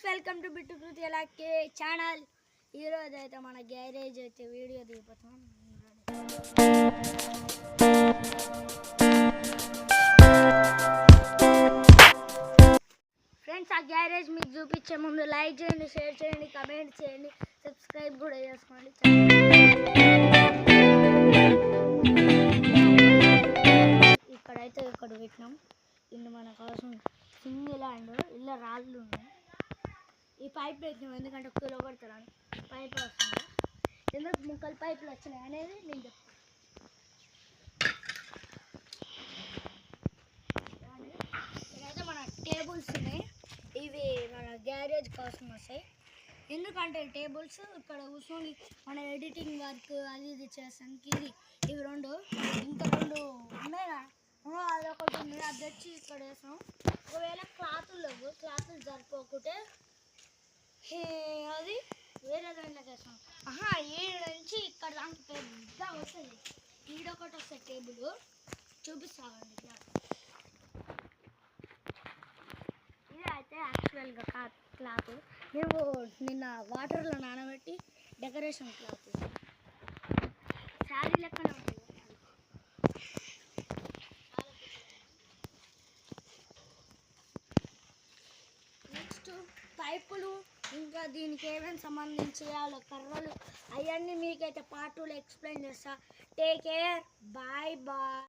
Welcome to Bittu Kriti ఎలాకే channel. ఈరోజు అయితే మన గ్యారేజ్ అయితే వీడియో దిగిపోతాం. ఫ్రెండ్స్, ఆ గ్యారేజ్ మీకు చూపించే ముందు లైక్ చేయండి, షేర్ చేయండి, కమెంట్ చేయండి, సబ్స్క్రైబ్ కూడా చేసుకోండి. ఇక్కడైతే ఇక్కడ పెట్టినాం. ఇల్లు మన కోసం సింగిల్ ల్యాండ్, ఇల్లు రాళ్ళు ఉన్నాయి. ఈ పైప్ పెట్టినాం ఎందుకంటే కిలో కొడతారని. పైప్ వస్తుంది, ఎందుకు ముక్కలు పైపులు వచ్చినాయి అనేది నేను చెప్తాను. ఇక్కడైతే మన టేబుల్స్ ఉన్నాయి. ఇవి మన గ్యారేజ్ కోసం వస్తాయి. ఎందుకంటే టేబుల్స్ ఇక్కడ కూర్చొని మన ఎడిటింగ్ వర్క్ అది ఇది చేస్తానికి ఇవి రెండు, ఇంకా రెండు ఉన్నాయి. అదొకటి ఉంది, అది తెచ్చి ఇక్కడ వేసాం. ఒకవేళ క్లాతులు సరిపోకుంటే అది వేరే దాంట్లోకి వేసాం. ఈడ నుంచి ఇక్కడ దానికి పెద్ద వస్తుంది. ఈడొకటి వస్తుంది టేబుల్, చూపిస్తామండి. ఇది అయితే యాక్చువల్గా క్లాత్ మేము నిన్న వాటర్లో నానబెట్టి డెకరేషన్ క్లాత్ శారీ లెక్కనే ఉంటుంది. నెక్స్ట్ పైపులు, ఇంకా దీనికి ఏమేమి సంబంధించి కర్రలు అవన్నీ మీకైతే పార్ట్ 2లో ఎక్స్ప్లెయిన్ చేస్తా. Take care, bye bye.